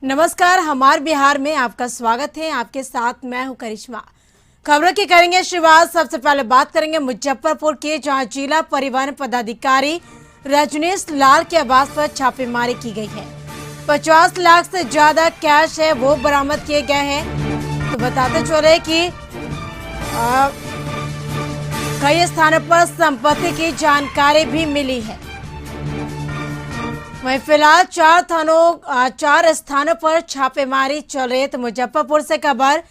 नमस्कार, हमार बिहार में आपका स्वागत है। आपके साथ मैं हूं करिश्मा। खबरों की करेंगे शुरुआत। सबसे पहले बात करेंगे मुजफ्फरपुर की, जहां जिला परिवहन पदाधिकारी रजनीश लाल के आवास पर छापेमारी की गई है। 50 लाख से ज्यादा कैश है वो बरामद किए गए हैं। तो बताते चले कि कई स्थानों पर संपत्ति की जानकारी भी मिली है। वहीं फिलहाल 4 स्थानों पर छापेमारी चल रही है। तो मुजफ्फरपुर से खबर,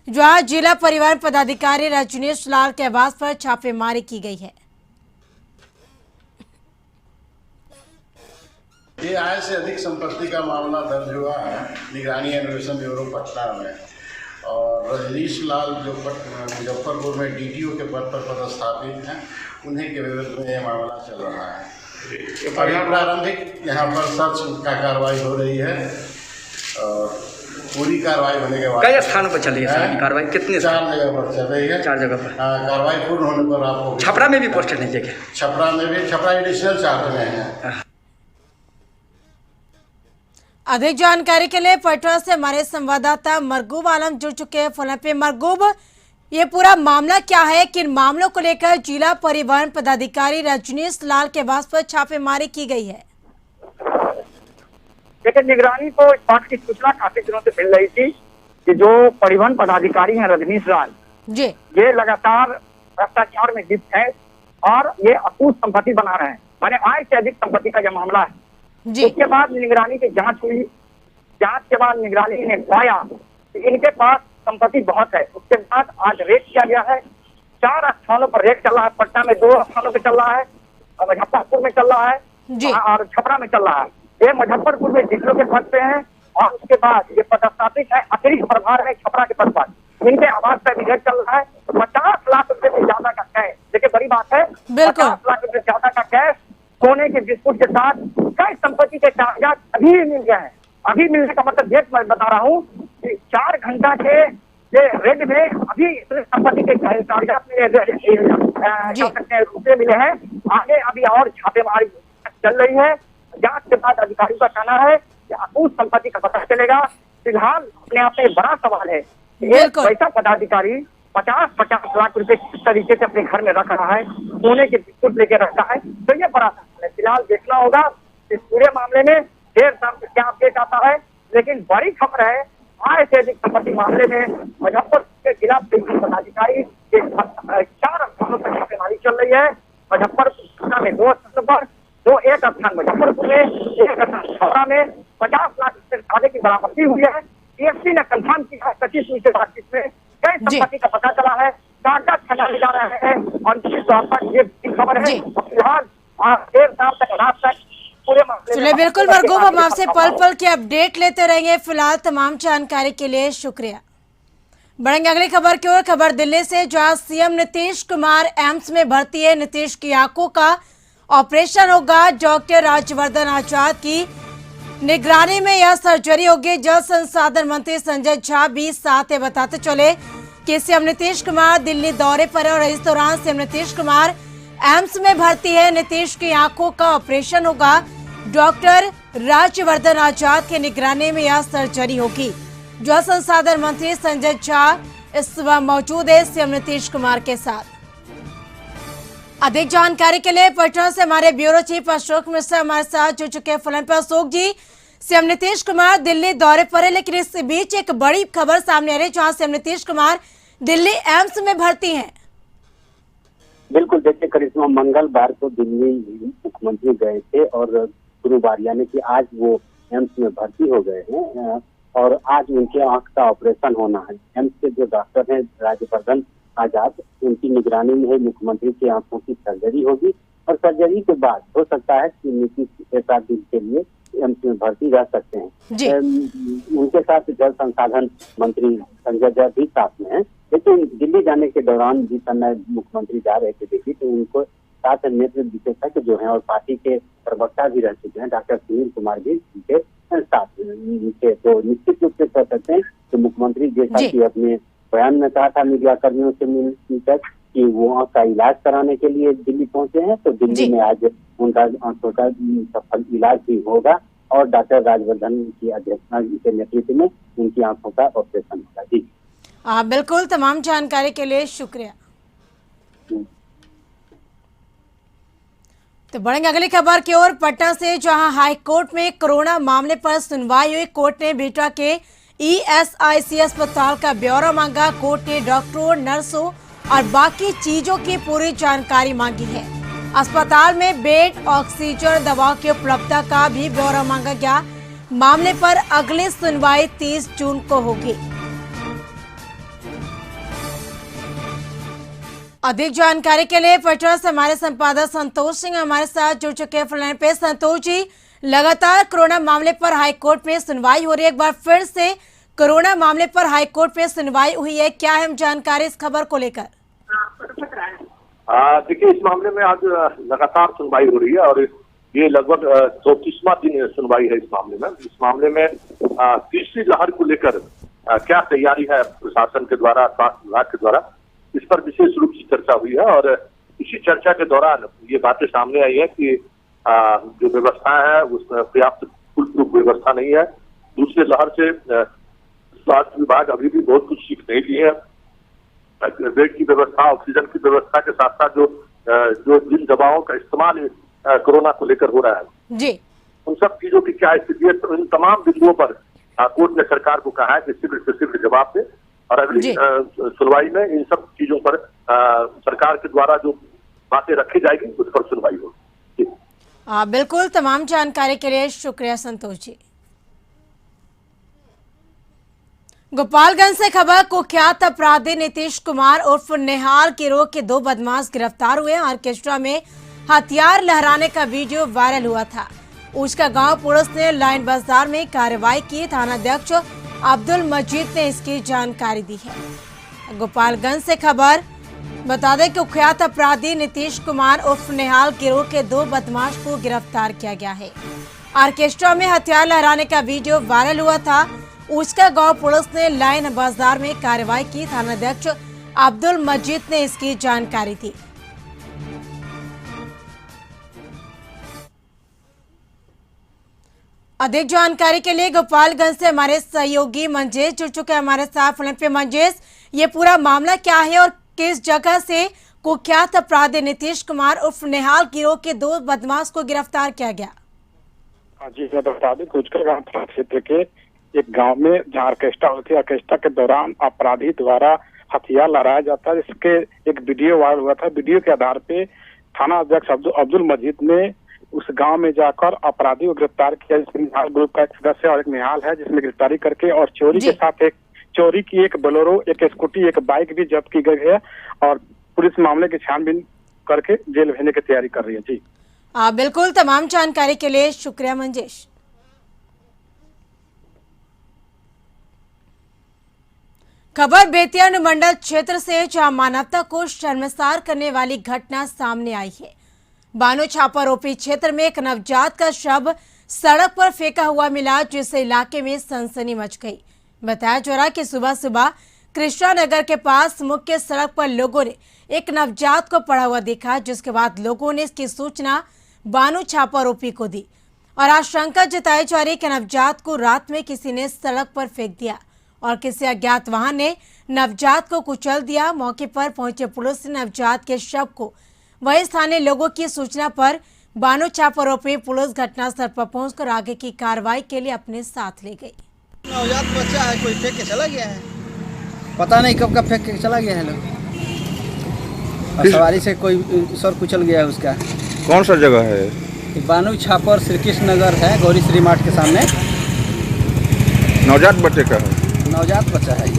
जहां जिला परिवहन पदाधिकारी रजनीश लाल के आवास पर छापेमारी की गई है। ये आय से अधिक संपत्ति का मामला दर्ज हुआ है निगरानी अन्वेषण ब्यूरो पटना में। और रजनीश लाल जो मुजफ्फरपुर में डीटीओ के पद पर पदस्थापित हैं, उन्हीं के विरुद्ध में ये मामला चल रहा है। अभी प्रारंभिक यहाँ पर सर्च का कार्रवाई हो रही है और पूरी कार्रवाई होने के बाद कई स्थानों पर चल रही है कार्रवाई? कितने? 4 जगह पर चल रही है। 4 जगह पर कार्रवाई पूर्ण होने पर आपको छपरा में भी पोस्टर नहीं देखे? छपरा में भी, छपरा एडिशनल चार्ज में है। अधिक जानकारी के लिए पटना से हमारे संवाददाता मरगूब आलम जुड़ चुके हैं फोन पे। मरगूब, ये पूरा मामला क्या है? किन मामलों को लेकर जिला परिवहन पदाधिकारी रजनीश लाल के आवास पर छापेमारी की गई है? लेकिन निगरानी को इस बात की सूचना काफी दिनों से मिल रही थी कि जो परिवहन पदाधिकारी हैं रजनीश लाल जी, ये लगातार भ्रष्टाचार में लिप्त है और ये अकूत संपत्ति बना रहे हैं। माने आय से अधिक संपत्ति का यह मामला है। जी। उसके बाद निगरानी की जांच हुई। जांच के बाद निगरानी ने पाया कि इनके पास संपत्ति बहुत है। उसके बाद आज रेड किया गया है। 4 स्थानों पर रेड चल रहा है। पटना में 2 स्थानों पर चल रहा है, मुजफ्फरपुर में चल रहा है जी। और छपरा में चल रहा है। ये मुजफ्फरपुर में डीटीओ के पद पे हैं और उसके बाद ये पदस्थापित है, अतिरिक्त प्रभार है छपरा के पद पर। इनके आवास पर भी रेड चल रहा है। 50 लाख रुपए से ज्यादा का कैश, देखिए बड़ी बात है, 50 लाख रुपए से ज्यादा का कैश, सोने के बिस्कुट के साथ कई संपत्ति के कागजात अभी मिल गए हैं। अभी मिलने का मतलब डेट मैं बता रहा हूँ कि 4 घंटा के रेड में अभी इतने संपत्ति के कागजात रुपये मिले हैं। आगे अभी और छापेमारी चल रही है। जांच के बाद अधिकारियों का कहना है कि अकूत संपत्ति का पता चलेगा। फिलहाल अपने आप में बड़ा सवाल है, एक ऐसा पदाधिकारी 50-50 लाख रुपए किस तरीके से अपने घर में रख रहा है, सोने के बिस्कुट लेके रखता है, तो ये बड़ा सवाल है। फिलहाल देखना होगा इस पूरे मामले में देर शाम से क्या अपडेट आता है। लेकिन बड़ी खबर है, आय से अधिक संपत्ति मामले में मुजफ्फरपुर के जिला परिवहन पदाधिकारी 4 स्थानों पर छापेमारी चल रही है। मुजफ्फरपुर में 2 स्थानों पर, एक स्थान मुजफ्फरपुर में, एक स्थान छपरा में 50 लाख से ज्यादा की बरामदगी हुई है। डीएसपी ने कंफर्म किया है 25 मिनट के बातचीत में। कई संपत्ति का पता चला है, कागजात खंगाले जा रहे हैं और निश्चित तौर पर ये खबर है। फिलहाल देर शाम तक, रात तक पूरे मामले। बिल्कुल मरगूब, हम आपसे पल पल के अपडेट लेते रहेंगे। फिलहाल तमाम जानकारी के लिए शुक्रिया। बढ़ेंगे अगली खबर की ओर। खबर दिल्ली से, जहां सीएम नीतीश कुमार एम्स में भर्ती है। नीतीश की आंखों का ऑपरेशन होगा। डॉक्टर राज्यवर्धन आजाद की निगरानी में यह सर्जरी होगी। जल संसाधन मंत्री संजय झा भी साथ है। बताते चले कि सीएम नीतीश कुमार दिल्ली दौरे पर है और इस दौरान सीएम नीतीश कुमार एम्स में भर्ती है। नीतीश की आंखों का ऑपरेशन होगा। डॉक्टर राज्यवर्धन आजाद की निगरानी में यह सर्जरी होगी। जल संसाधन मंत्री संजय झा इस वक्त मौजूद है सीएम नीतीश कुमार के साथ। अधिक जानकारी के लिए पटना से हमारे ब्यूरो चीफ अशोक मिश्रा हमारे साथ जुड़ चुके हैं फोन पर। अशोक जी, सीएम नीतीश कुमार दिल्ली दौरे पर है, लेकिन इस बीच एक बड़ी खबर सामने आ रही है, जहां सीएम नीतीश कुमार दिल्ली एम्स में भर्ती हैं। बिल्कुल, देखिए करिश्मा, मंगलवार को दिल्ली मुख्यमंत्री गए थे और गुरुवार यानी कि आज वो एम्स में भर्ती हो गए हैं और आज उनके आंख का ऑपरेशन होना है। एम्स के जो डॉक्टर हैं राज्यवर्धन आजाद, उनकी निगरानी में मुख्यमंत्री की आंखों की सर्जरी होगी और सर्जरी के बाद हो सकता है कि नीतीश 6-7 दिन के लिए एम्स में भर्ती रह सकते हैं। उनके साथ जल संसाधन मंत्री संजय झा भी साथ में है। लेकिन दिल्ली जाने के दौरान जिस समय मुख्यमंत्री जा रहे थे दिल्ली, तो उनको साथ नेत्र विशेषज्ञ जो है और पार्टी के प्रवक्ता भी रह चुके हैं, डॉक्टर सुनील कुमार भी उनके साथ थे। तो निश्चित रूप से कह सकते हैं कि मुख्यमंत्री जैसा कि अपने बयान में कहा था मीडिया कर्मियों से मिलकर कि वो आंख का इलाज कराने के लिए दिल्ली पहुंचे हैं, तो दिल्ली में आज उनका आंखों का सफल इलाज भी होगा और डॉक्टर राजवर्धन की अध्यक्षता के नेतृत्व में उनकी आंखों का ऑपरेशन होगा। जी बिल्कुल, तमाम जानकारी के लिए शुक्रिया। तो बढ़ेंगे अगली खबर की ओर, पटना से, जहां हाई कोर्ट में कोरोना मामले पर सुनवाई हुई। कोर्ट ने बेटा के ESIC अस्पताल का ब्यौरा मांगा। कोर्ट ने डॉक्टरों, नर्सों और बाकी चीजों की पूरी जानकारी मांगी है। अस्पताल में बेड, ऑक्सीजन, दवाओं की उपलब्धता का भी ब्यौरा मांगा गया। मामले पर अगली सुनवाई 30 जून को होगी। अधिक जानकारी के लिए पटना से हमारे संपादक संतोष सिंह हमारे साथ जुड़ चुके हैं फोन पे। संतोष जी, लगातार कोरोना मामले पर हाईकोर्ट में सुनवाई हो रही है। एक बार फिर से कोरोना मामले पर हाईकोर्ट में सुनवाई हुई है, क्या है जानकारी इस खबर को लेकर? देखिए, इस मामले में आज लगातार सुनवाई हो रही है और ये लगभग 34वां दिन सुनवाई है इस मामले में। इस मामले में तीसरी लहर को लेकर क्या तैयारी है प्रशासन के द्वारा, स्वास्थ्य विभाग के द्वारा, इस पर विशेष रूप से चर्चा हुई है। और इसी चर्चा के दौरान ये बातें सामने आई है कि जो व्यवस्था है उसमें पर्याप्त फुल प्रूफ व्यवस्था नहीं है। दूसरे लहर से स्वास्थ्य विभाग अभी भी बहुत कुछ सीख नहीं ली है। बेड की व्यवस्था, ऑक्सीजन की व्यवस्था के साथ साथ जो जिन दवाओं का इस्तेमाल कोरोना को लेकर हो रहा है जी, उन सब चीजों की क्या स्थिति है, तो इन तमाम बिंदुओं पर कोर्ट ने सरकार को कहा है कि शीघ्र से शीघ्र जवाब दे। और अगली सुनवाई में इन सब चीजों पर सरकार के द्वारा जो बातें रखी जाएगी उस पर सुनवाई होगी। बिल्कुल, तमाम जानकारी के लिए शुक्रिया संतोष जी। गोपालगंज से खबर, कुख्यात अपराधी नीतीश कुमार उर्फ निहाल गिरोह के 2 बदमाश गिरफ्तार हुए। ऑर्केस्ट्रा में हथियार लहराने का वीडियो वायरल हुआ था। उसका गांव पुलिस ने लाइन बाजार में कार्रवाई की। थानाध्यक्ष अब्दुल मजीद ने इसकी जानकारी दी है। गोपालगंज से खबर, बता दें कि कुख्यात अपराधी नीतीश कुमार उर्फ निहाल गिरोह के 2 बदमाश को गिरफ्तार किया गया है। ऑर्केस्ट्रा में हथियार लहराने का वीडियो वायरल हुआ था। उसका गांव पुलिस ने लाइन बाजार में कार्रवाई की। थानाध्यक्ष अब्दुल मजीद ने इसकी जानकारी दी। अधिक जानकारी के लिए गोपालगंज से हमारे सहयोगी मंजेश जुड़ चुके हैं हमारे साथ फोन पे। मंजेश, ये पूरा मामला क्या है और किस जगह से कुख्यात अपराधी नीतीश कुमार उर्फ निहाल गिरोह के 2 बदमाश को गिरफ्तार किया गया? जी, मैं बता दूं, कुचकर गांव थाना क्षेत्र के एक गांव में जहां ऑर्केस्ट्रा होती है, ऑर्केस्ट्रा के दौरान अपराधी द्वारा हथियार लहराया जाता है, जिसके एक वीडियो वायरल हुआ था। वीडियो के आधार पे थाना अध्यक्ष अब्दुल मजीद ने उस गांव में जाकर अपराधी को गिरफ्तार किया, जिसमें निहाल ग्रुप का एक सदस्य और एक निहाल है, जिसमें गिरफ्तारी करके और चोरी के साथ एक चोरी की एक बोलेरो, एक स्कूटी, एक बाइक भी जब्त की गई है। और पुलिस मामले की छानबीन करके जेल भेजने की तैयारी कर रही है। जी बिल्कुल, तमाम जानकारी के लिए शुक्रिया मंजेश। खबर बेतिया अनुमंडल क्षेत्र से, जहां मानवता को शर्मसार करने वाली घटना सामने आई है। बानो छापारोपी क्षेत्र में एक नवजात का शव सड़क पर फेंका हुआ मिला, जिससे इलाके में सनसनी मच गई। बताया जा रहा कि सुबह सुबह कृष्णा नगर के पास मुख्य सड़क पर लोगों ने एक नवजात को पड़ा हुआ देखा, जिसके बाद लोगों ने इसकी सूचना बानो छापारोपी को दी और आशंका जताई जा रही कि नवजात को रात में किसी ने सड़क पर फेंक दिया और किसी अज्ञात वाहन ने नवजात को कुचल दिया। मौके पर पहुंचे पुलिस ने नवजात के शव को वही स्थानीय लोगों की सूचना पर बानो छापारोपी पुलिस घटनास्थल पर पहुंचकर आगे की कार्रवाई के लिए अपने साथ ले गई। नवजात बच्चा है, कोई फेंक के चला गया है, पता नहीं कब का फेंक के चला गया है लोग, और सवारी से कोई सर कुचल गया है उसका। कौन सा जगह है? बानो छापर श्री कृष्ण नगर है, गौरी श्री मार्ट के सामने। नवजात बच्चे का है? नवजात बच्चा है।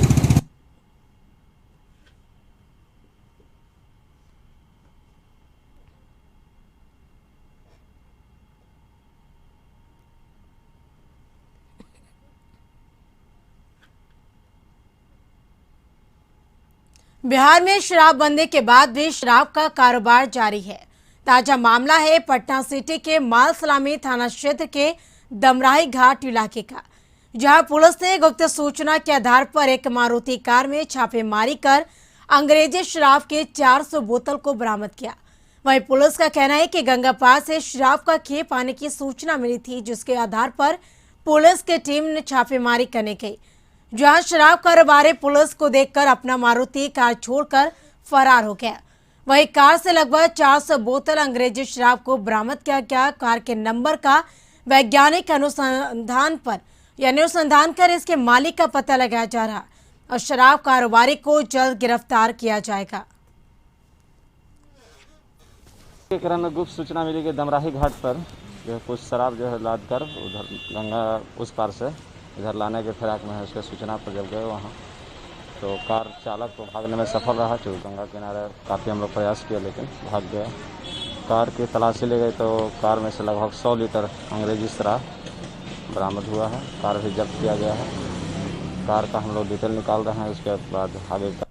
बिहार में शराबबंदी के बाद भी शराब का कारोबार जारी है। ताजा मामला है पटना सिटी के माल सलामी थाना क्षेत्र के दमराही घाट इलाके का, जहां पुलिस ने गुप्त सूचना के आधार पर एक मारुति कार में छापेमारी कर अंग्रेजी शराब के 400 बोतल को बरामद किया। वहीं पुलिस का कहना है कि गंगा पार से शराब का खेप आने की सूचना मिली थी, जिसके आधार पर पुलिस की टीम ने छापेमारी करने गई, जहां शराब कारोबारी पुलिस को देखकर अपना मारुति कार छोड़कर फरार हो गया। वहीं कार से लगभग 400 बोतल अंग्रेजी शराब को बरामद किया गया। कार के नंबर का वैज्ञानिक अनुसंधान कर इसके मालिक का पता लगाया जा रहा और शराब कारोबारी को जल्द गिरफ्तार किया जाएगा। क्रम में गुप्त सूचना मिली कि दमराही घाट पर जो कुछ शराब जो है लाद कर उधर गंगा उस पार से इधर लाने के फिराक में है, उसके सूचना पर जब गए वहाँ तो कार चालक को भागने में सफल रहा, जो गंगा किनारे काफ़ी हम लोग प्रयास किया लेकिन भाग गया। कार की तलाशी ले गई तो कार में से लगभग 100 लीटर अंग्रेजी शराब बरामद हुआ है। कार भी जब्त किया गया है। कार का हम लोग डिटेल निकाल रहे हैं, उसके बाद आगे का।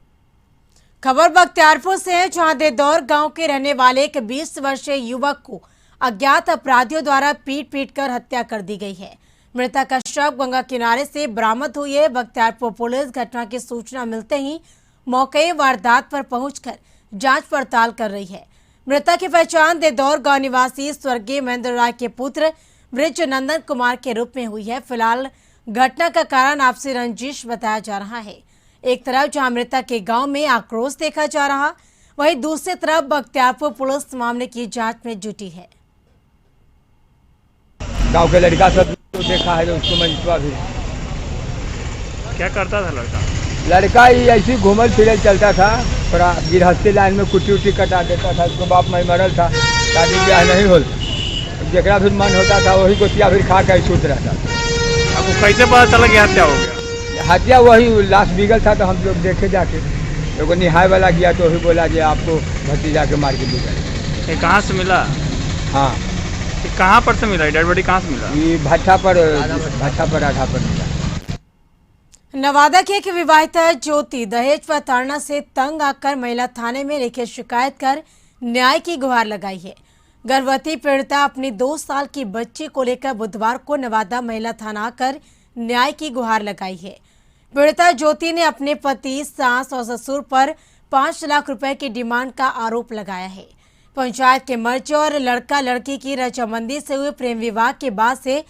खबर बख्तियारपुर से है, जहां देदौर गांव के रहने वाले एक 20 वर्षीय युवक को अज्ञात अपराधियों द्वारा पीट कर हत्या कर दी गई है। मृतक का शव गंगा किनारे से बरामद हुई है। बख्तियारपुर पुलिस घटना की सूचना मिलते ही मौके वारदात पर पहुंचकर जांच पड़ताल कर रही है। मृतक की पहचान देदौर गांव निवासी स्वर्गीय महेंद्र राय के पुत्र ब्रिज नंदन कुमार के रूप में हुई है। फिलहाल घटना का कारण आपसी रंजिश बताया जा रहा है। एक तरफ जहां मृतक के गांव में आक्रोश देखा जा रहा, वहीं दूसरी तरफ बख्तियारपुर पुलिस मामले की जांच में जुटी है। गांव के लड़का सब देखा है, उसको मंजवा भी क्या करता था लड़का? लड़का ही ऐसी घूमल फिरल चलता था, थोड़ा गिरहस्ती लाइन में कुटी उटी कटा देता था। उसको बाप माई मरल था, शादी ब्याह नहीं होल, जरा फिर मन होता था वही गोतिया फिर खा कर छूट रहता था। आपको कैसे पता चला कि हत्या हो गया? हत्या वही लाश बिगल था तो हम लोग देखे जाके, एगो निहाय वाला गया तो वही बोला कि आपको भतीजा के मार के बिगल। ये कहाँ से मिला? हाँ, ये कहाँ पर से मिला? डेड बॉडी कहाँ से मिला? ये भट्ठा पर आधा पर मिला। नवादा की एक विवाहिता ज्योति दहेज प्रताड़ना से तंग आकर महिला थाने में लिखित शिकायत कर न्याय की गुहार लगाई है। गर्भवती पीड़िता अपनी 2 साल की बच्ची को लेकर बुधवार को नवादा महिला थाना आकर न्याय की गुहार लगाई है। पीड़िता ज्योति ने अपने पति, सास और ससुर पर 5 लाख रुपए की डिमांड का आरोप लगाया है। पंचायत के मर्जी और लड़का लड़की की रजामंदी से हुए प्रेम विवाह के बाद से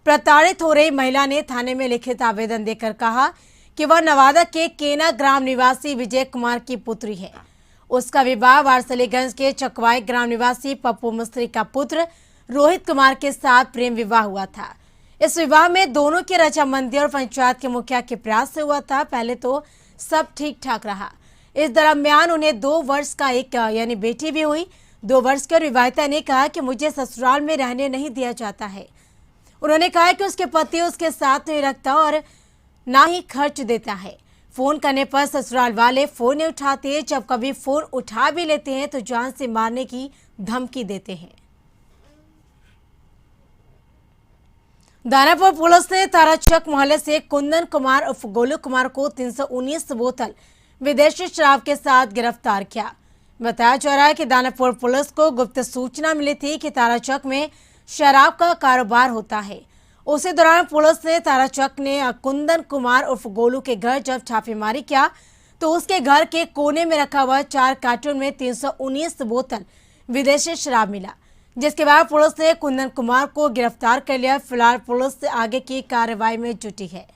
प्रताड़ित हो रही महिला ने थाने में लिखित आवेदन देकर कहा कि वह नवादा के केना ग्राम निवासी विजय कुमार की पुत्री है। उसका विवाह वारसलीगंज के चकवाई ग्राम निवासी पप्पू मिस्त्री का पुत्र रोहित कुमार के साथ प्रेम विवाह हुआ था। इस विवाह में दोनों की रजामंदी और पंचायत के मुखिया के प्रयास से हुआ था। पहले तो सब ठीक ठाक रहा। इस दरमियान उन्हें 2 वर्ष का एक यानी बेटी भी हुई। 2 वर्ष की विवाहिता ने कहा कि मुझे ससुराल में रहने नहीं दिया जाता है। उन्होंने कहा कि उसके पति उसके साथ नहीं रखता और ना ही खर्च देता है। फोन करने पर ससुराल वाले फोन नहीं उठाते, जब कभी फोन उठा भी लेते हैं तो जान से मारने की धमकी देते हैं। दानापुर पुलिस ने ताराचक मोहल्ले से कुंदन कुमार उर्फ गोलू कुमार को 319 बोतल विदेशी शराब के साथ गिरफ्तार किया। बताया जा रहा है कि दानापुर पुलिस को गुप्त सूचना मिली थी कि ताराचक में शराब का कारोबार होता है। उसी दौरान पुलिस ने ताराचक ने कुंदन कुमार उर्फ गोलू के घर जब छापेमारी किया तो उसके घर के कोने में रखा हुआ 4 कार्टून में 319 बोतल विदेशी शराब मिला, जिसके बाद पुलिस ने कुंदन कुमार को गिरफ्तार कर लिया। फिलहाल पुलिस आगे की कार्रवाई में जुटी है।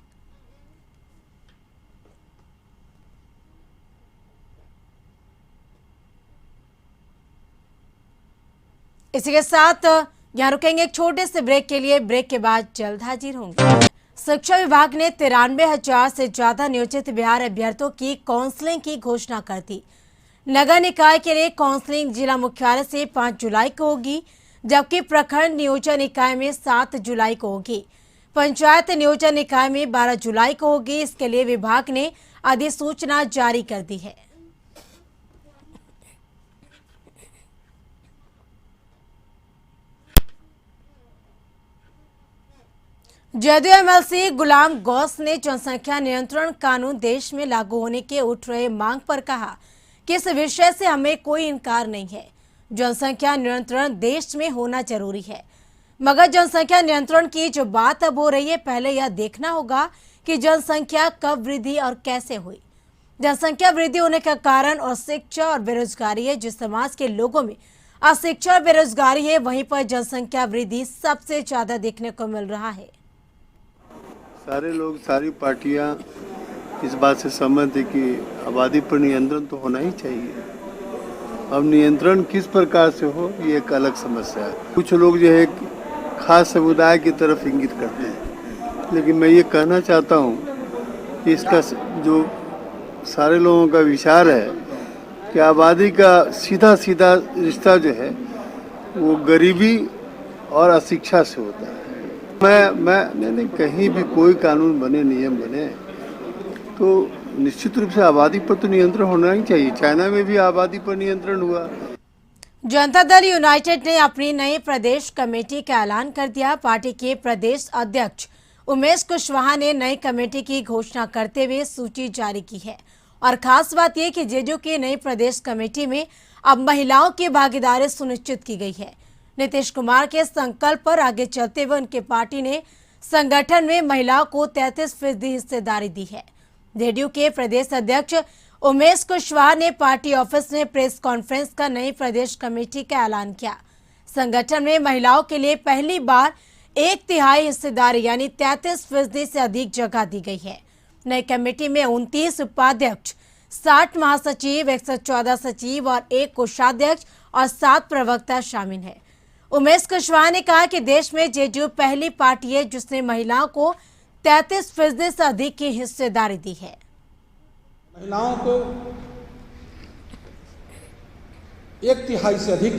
इसी के साथ यहाँ रुकेंगे एक छोटे से ब्रेक के लिए। ब्रेक के बाद जल्द हाजिर होंगे। शिक्षा विभाग ने 93,000 से ज्यादा नियोजित बिहार अभ्यर्थियों की काउंसलिंग की घोषणा कर दी। नगर निकाय के लिए काउंसलिंग जिला मुख्यालय से 5 जुलाई को होगी, जबकि प्रखंड नियोजन इकाई में 7 जुलाई को होगी। पंचायत नियोजन इकाई में 12 जुलाई को होगी। इसके लिए विभाग ने अधिसूचना जारी कर दी है। जदयू एमएलसी गुलाम गौस ने जनसंख्या नियंत्रण कानून देश में लागू होने के उठ रहे मांग पर कहा कि इस विषय से हमें कोई इनकार नहीं है। जनसंख्या नियंत्रण देश में होना जरूरी है, मगर जनसंख्या नियंत्रण की जो बात अब हो रही है, पहले यह देखना होगा कि जनसंख्या कब वृद्धि और कैसे हुई। जनसंख्या वृद्धि होने का कारण और शिक्षा और बेरोजगारी है, जो समाज के लोगों में अशिक्षा और बेरोजगारी है, वहीं पर जनसंख्या वृद्धि सबसे ज्यादा देखने को मिल रहा है। सारे लोग, सारी पार्टियां इस बात से सहमत है कि आबादी पर नियंत्रण तो होना ही चाहिए। अब नियंत्रण किस प्रकार से हो, ये एक अलग समस्या है। कुछ लोग जो है खास समुदाय की तरफ इंगित करते हैं, लेकिन मैं ये कहना चाहता हूँ कि इसका जो सारे लोगों का विचार है कि आबादी का सीधा सीधा रिश्ता जो है वो गरीबी और अशिक्षा से होता है। मैंने कहीं भी कोई कानून बने, नियम बने तो निश्चित रूप से आबादी पर तो नियंत्रण होना ही चाहिए। चाइना में भी आबादी पर नियंत्रण हुआ। जनता दल यूनाइटेड ने अपनी नई प्रदेश कमेटी का ऐलान कर दिया। पार्टी के प्रदेश अध्यक्ष उमेश कुशवाहा ने नई कमेटी की घोषणा करते हुए सूची जारी की है। और खास बात यह कि जेडीयू की नई प्रदेश कमेटी में अब महिलाओं की भागीदारी सुनिश्चित की गई है। नीतीश कुमार के संकल्प पर आगे चलते हुए उनके पार्टी ने संगठन में महिलाओं को 33% हिस्सेदारी दी है। जेडीयू के प्रदेश अध्यक्ष उमेश कुशवाहा ने पार्टी ऑफिस में प्रेस कॉन्फ्रेंस का नई प्रदेश कमेटी का ऐलान किया। संगठन में महिलाओं के लिए पहली बार 1/3 हिस्सेदारी यानी 33% से अधिक जगह दी गई है। नई कमेटी में 29 उपाध्यक्ष, 60 महासचिव, 114 सचिव और 1 कोषाध्यक्ष और 7 प्रवक्ता शामिल हैं। उमेश कुशवाहा ने कहा कि देश में जेडीयू पहली पार्टी है जिसने महिलाओं को 33% से अधिक की हिस्सेदारी दी है। महिलाओं को 1/3 से अधिक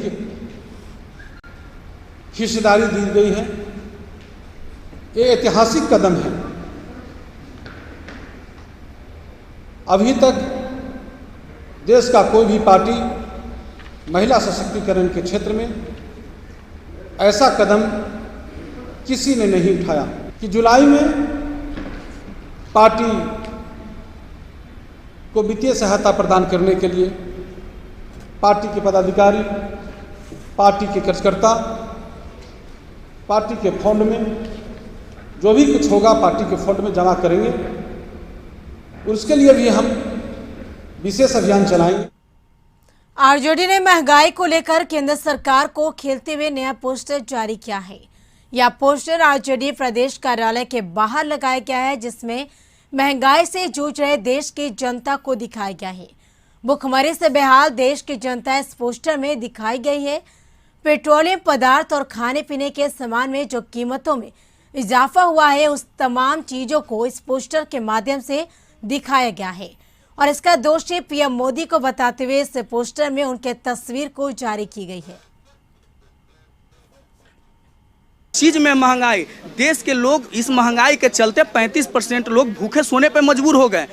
हिस्सेदारी दी गई है। ये ऐतिहासिक कदम है। अभी तक देश का कोई भी पार्टी महिला सशक्तिकरण के क्षेत्र में ऐसा कदम किसी ने नहीं उठाया कि जुलाई में पार्टी को वित्तीय सहायता प्रदान करने के लिए पार्टी के पदाधिकारी, पार्टी के कार्यकर्ता, पार्टी के फंड में जो भी कुछ होगा पार्टी के फंड में जमा करेंगे। उसके लिए भी हम विशेष अभियान चलाएंगे। आरजेडी ने महंगाई को लेकर केंद्र सरकार को खेलते हुए नया पोस्टर जारी किया है। यह पोस्टर आरजेडी प्रदेश कार्यालय के बाहर लगाया गया है, जिसमें महंगाई से जूझ रहे देश की जनता को दिखाया गया है। भुखमरी से बेहाल देश की जनता इस पोस्टर में दिखाई गई है। पेट्रोलियम पदार्थ और खाने पीने के सामान में जो कीमतों में इजाफा हुआ है, उस तमाम चीजों को इस पोस्टर के माध्यम से दिखाया गया है। और इसका दोषी पीएम मोदी को बताते हुए इस पोस्टर में उनके तस्वीर को जारी की गई है। चीज में महंगाई, देश के लोग इस महंगाई के चलते 35% लोग भूखे सोने पे मजबूर हो गए।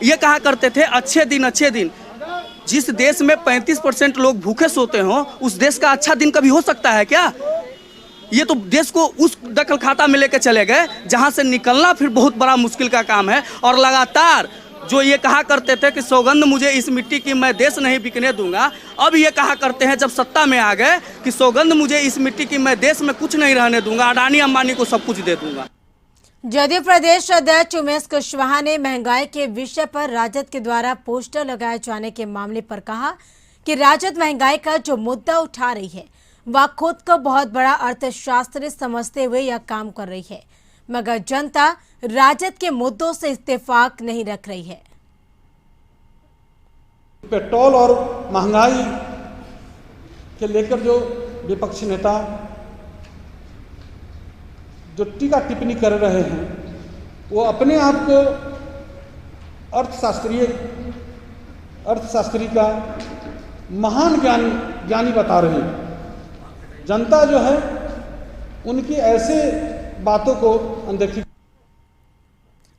ये कहा करते थे अच्छे दिन। जिस देश में 35% लोग भूखे सोते हो, उस देश का अच्छा दिन कभी हो सकता है क्या? ये तो देश को उस दखल खाता में लेके चले गए जहां से निकलना फिर बहुत बड़ा मुश्किल का काम है। और लगातार जो ये कहा करते थे कि सौगंध मुझे इस मिट्टी की, मैं देश नहीं बिकने दूंगा, अब ये कहा करते हैं जब सत्ता में आ गए कि सौगंध मुझे इस मिट्टी की, मैं देश में कुछ नहीं रहने दूंगा, अडानी अंबानी को सब कुछ दे दूंगा। जदयू प्रदेश अध्यक्ष उमेश कुशवाहा ने महंगाई के विषय पर राजद के द्वारा पोस्टर लगाए जाने के मामले पर कहा कि राजद महंगाई का जो मुद्दा उठा रही है वह खुद को बहुत बड़ा अर्थशास्त्री समझते हुए यह काम कर रही है, मगर जनता राजद के मुद्दों से इत्तेफाक नहीं रख रही है। पेट्रोल और महंगाई के लेकर जो विपक्षी नेता जो टीका टिप्पणी कर रहे हैं, वो अपने आप को अर्थशास्त्री का महान ज्ञानी बता रहे हैं। जनता जो है उनकी ऐसे बातों को अनदेखी।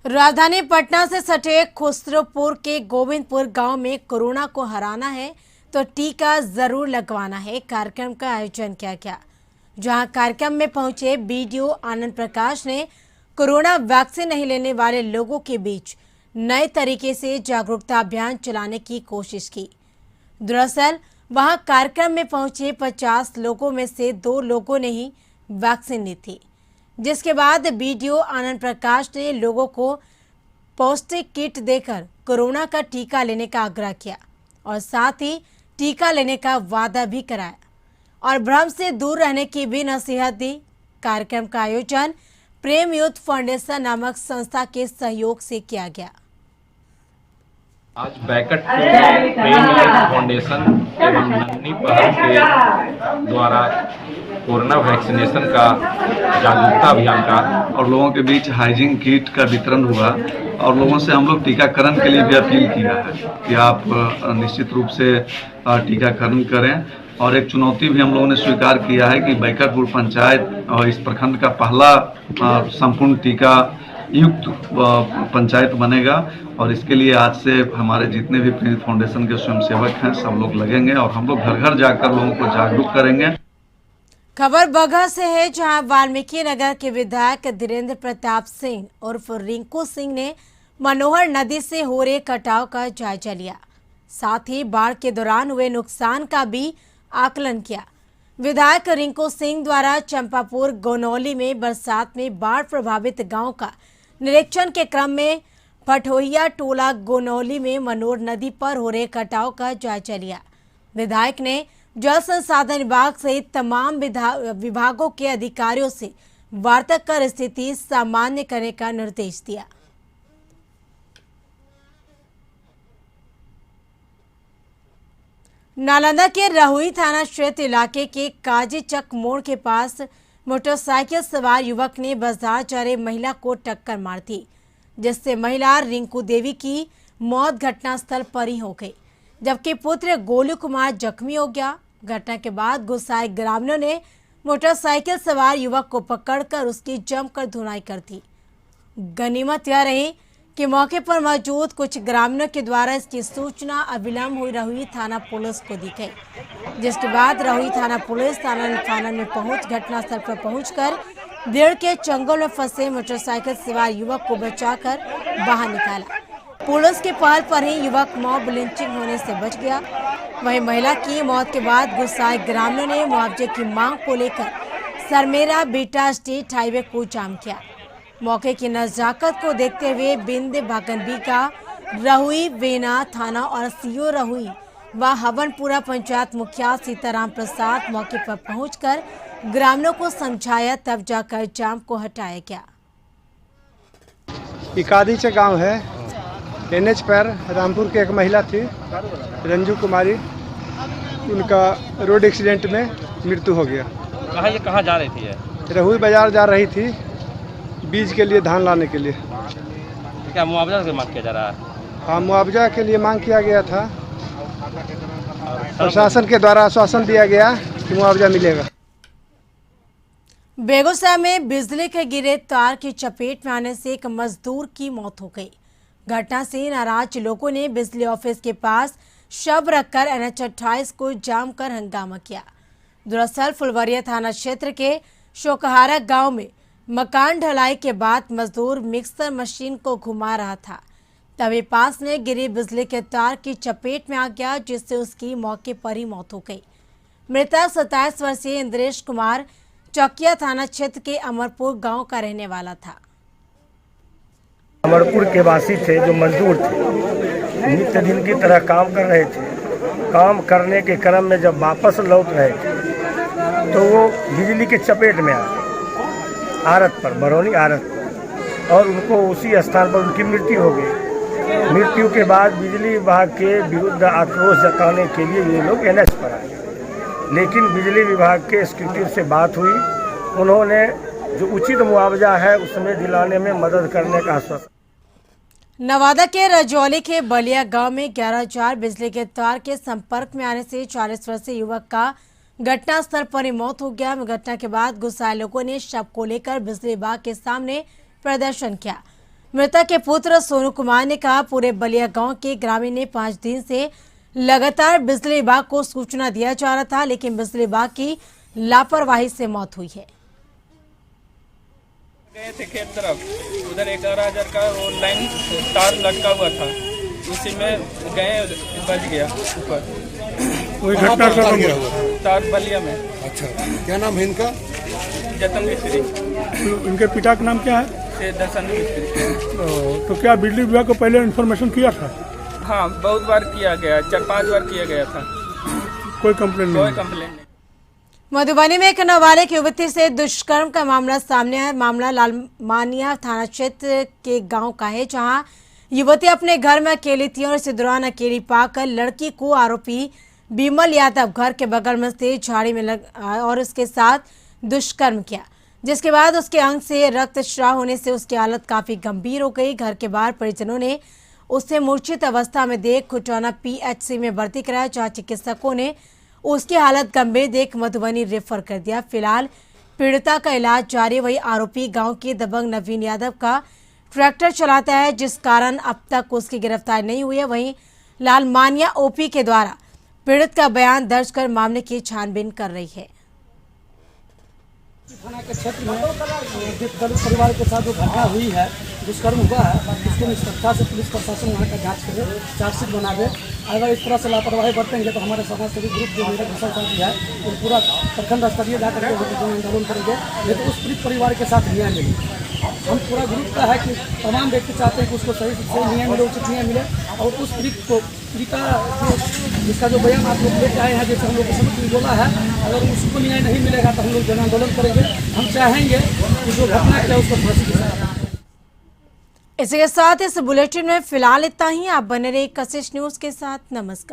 राजधानी पटना से सटे खुसरोपुर के गोविंदपुर गांव में कोरोना को हराना है तो टीका जरूर लगवाना है कार्यक्रम का आयोजन किया गया, जहां कार्यक्रम में पहुंचे बीडीओ आनंद प्रकाश ने कोरोना वैक्सीन नहीं लेने वाले लोगों के बीच नए तरीके से जागरूकता अभियान चलाने की कोशिश की। दरअसल वहां कार्यक्रम में पहुंचे 50 लोगों में से 2 लोगों ने ही वैक्सीन ली थी, जिसके बाद बीडीओ आनंद प्रकाश ने लोगों को पौष्टिक किट देकर कोरोना का टीका लेने का आग्रह किया और साथ ही टीका लेने का वादा भी कराया। और भ्रम से दूर रहने की भी नसीहत दी। कार्यक्रम का आयोजन प्रेम यूथ फाउंडेशन नामक संस्था के सहयोग से किया गया। आज बैकट प्रेम यूथ फाउंडेशन एवं नन्ही पहल के द्वारा कोरोना वैक्सीनेशन का जागरूकता अभियान का और लोगों के बीच हाइजीन किट का वितरण हुआ और लोगों से हम लोग टीकाकरण के लिए भी अपील किया है कि आप निश्चित रूप से टीकाकरण करें। और एक चुनौती भी हम लोगों ने स्वीकार किया है कि बैकटपुर पंचायत और इस प्रखंड का पहला संपूर्ण टीका युक्त पंचायत बनेगा और इसके लिए आज से हमारे जितने भी प्रेम फाउंडेशन के स्वयंसेवक हैं सब लोग लगेंगे और हम लोग घर घर जाकर लोगों को जागरूक करेंगे। खबर बगहा से है, जहां वाल्मीकि नगर के विधायक धीरेन्द्र प्रताप सिंह उर्फ रिंकू सिंह ने मनोहर नदी से हो रहे कटाव का जायजा लिया। साथ ही बाढ़ के दौरान हुए नुकसान का भी आकलन किया। विधायक रिंकू सिंह द्वारा चंपापुर गोनौली में बरसात में बाढ़ प्रभावित गांव का निरीक्षण के क्रम में पठोहिया टोला गोनौली में मनोहर नदी पर हो रहे कटाव का जायजा लिया। विधायक ने जल संसाधन विभाग सहित तमाम विभागों के अधिकारियों से वार्ता कर स्थिति सामान्य करने का निर्देश दिया। नालंदा के रहुई थाना क्षेत्र इलाके के काजीचक मोड़ के पास मोटरसाइकिल सवार युवक ने बाजार जा रही महिला को टक्कर मार दी, जिससे महिला रिंकू देवी की मौत घटनास्थल पर ही हो गई, जबकि पुत्र गोलू कुमार जख्मी हो गया। घटना के बाद गुस्साए ग्रामीणों ने मोटरसाइकिल सवार युवक को पकड़कर उसकी जमकर धुनाई कर दी। गनीमत यह रही कि मौके पर मौजूद कुछ ग्रामीणों के द्वारा इसकी सूचना अविलंब हुई रहुई थाना पुलिस को दी गई, जिसके बाद रहुई थाना पुलिस थाना में पहुंच घटनास्थल पर पहुंचकर भीड़ के चंगुल में फंसे मोटरसाइकिल सवार युवक को बचाकर बाहर निकाला। पुलिस के पहल पर ही युवक मॉब लिंचिंग होने से बच गया। वहीं महिला की मौत के बाद गुस्साए ग्रामीणों ने मुआवजे की मांग को लेकर सरमेरा बीटा स्टेट हाईवे को जाम किया। मौके की नजाकत को देखते हुए बिंद भागनबीका रहुई वेना थाना और सीओ रहुई व हवनपुरा पंचायत मुखिया सीताराम प्रसाद मौके पर पहुंचकर ग्रामीणों को समझाया, तब जाकर जाम को हटाया गया। इकादीचे गांव है, एनएच पर रामपुर की एक महिला थी रंजू कुमारी, उनका रोड एक्सीडेंट में मृत्यु हो गया। कहाँ जा रही थी? रहुई बाजार जा रही थी बीज के लिए, धान लाने के लिए। क्या मुआवजा की मांग किया जा रहा है? हाँ, मुआवजा के लिए मांग किया गया था। प्रशासन के द्वारा आश्वासन दिया गया कि मुआवजा मिलेगा। बेगूसराय में बिजली के गिरे तार की चपेट में आने से एक मजदूर की मौत हो गई। घटना से नाराज लोगों ने बिजली ऑफिस के पास शव रखकर NH 28 को जाम कर हंगामा किया। दरअसल फुलवरिया थाना क्षेत्र के शोकहारा गांव में मकान ढलाई के बाद मजदूर मिक्सर मशीन को घुमा रहा था, तभी पास में गिरी बिजली के तार की चपेट में आ गया, जिससे उसकी मौके पर ही मौत हो गई। मृतक 27 वर्षीय इंद्रेश कुमार चौकिया थाना क्षेत्र के अमरपुर गांव का रहने वाला था। अमरपुर के वासी थे जो मजदूर थे, नित्य दिन की तरह काम कर रहे थे। काम करने के क्रम में जब वापस लौट रहे थे तो वो बिजली के चपेट में आ गए, आरत पर, बरौनी आरत पर, और उनको उसी स्थान पर उनकी मृत्यु हो गई। मृत्यु के बाद बिजली विभाग के विरुद्ध आक्रोश जताने के लिए ये लोग NH पर आए, लेकिन बिजली विभाग के एग्जीक्यूटिव से बात हुई, उन्होंने जो उचित मुआवजा है उसमें दिलाने में मदद करने का आश्वासन। नवादा के रजौली के बलिया गांव में 11,000 बिजली के तार के संपर्क में आने से 40 वर्षीय युवक का घटनास्थल पर ही मौत हो गया। घटना के बाद गुस्साए लोगों ने शव को लेकर बिजली विभाग के सामने प्रदर्शन किया। मृतक के पुत्र सोनू कुमार ने कहा, पूरे बलिया गांव के ग्रामीण ने 5 दिन से लगातार बिजली विभाग को सूचना दिया जा रहा था, लेकिन बिजली विभाग की लापरवाही से मौत हुई है। गए थे खेत तरफ, उधर 11,000 का वो लाइन तार लटका हुआ था, उसी में गए, बच गया ऊपर। कोई घटना कब हुआ? तार बलिया में। अच्छा, क्या नाम है इनका? जतन मिस्त्री। इनके पिता का नाम क्या है? दर्शन मिस्त्री। तो क्या बिजली विभाग को पहले इन्फॉर्मेशन किया था? हाँ, बहुत बार किया गया, 4-5 बार किया गया था। कोई कंप्लेन नहीं? कोई कंप्लेन नहीं। मधुबनी में एक नाबालिग युवती से दुष्कर्म का मामला सामने आया। मामला लालमानिया थाना क्षेत्र के गांव का है, जहां युवती अपने घर में अकेली थी और इसी दौरान अकेली पाकर लड़की को आरोपी बिमल यादव घर के बगल में स्थित झाड़ी में लग और उसके साथ दुष्कर्म किया, जिसके बाद उसके अंग से रक्तस्राव होने से उसकी हालत काफी गंभीर हो गई। घर के बाहर परिजनों ने उसे मूर्छित अवस्था में देख खुटौना PHC में भर्ती कराया, जहां चिकित्सकों ने उसकी हालत गंभीर देख मधुबनी रेफर कर दिया। फिलहाल पीड़िता का इलाज जारी। वही आरोपी गांव के दबंग नवीन यादव का ट्रैक्टर चलाता है, जिस कारण अब तक उसकी गिरफ्तारी नहीं हुई है। वहीं लालमानिया OP के द्वारा पीड़ित का बयान दर्ज कर मामले की छानबीन कर रही है। थाना के क्षेत्र में दलित परिवार के साथ जो घटना हुई है, दुष्कर्म हुआ है, उसको निष्पक्षता से पुलिस प्रशासन वहाँ का जांच करे, चार्जशीट बना दे। अगर इस तरह से लापरवाही बरतेंगे तो हमारे समाज सेवी ग्रुप जो मेरे घोषणा साथी है, वो पूरा प्रखंड स्तरीय जाकर के आंदोलन करेंगे। नहीं तो उस पीड़ित परिवार के साथ न्याय मिले। हम पूरा ग्रुप का है कि तमाम व्यक्ति चाहते हैं कि उसको सही से न्याय मिले, उचित न्याय मिले और उस पीड़िता जिसका जो बयान आप लोग लेके आए हैं, जैसे हम लोग समझ में बोला है, अगर उसको न्याय नहीं मिलेगा तो हम लोग जन आंदोलन करेंगे। हम चाहेंगे कि जो घटना है उसको फांसी दी। इसी के साथ इस बुलेटिन में फिलहाल इतना ही। आप बने रहिए कशिश न्यूज के साथ। नमस्कार।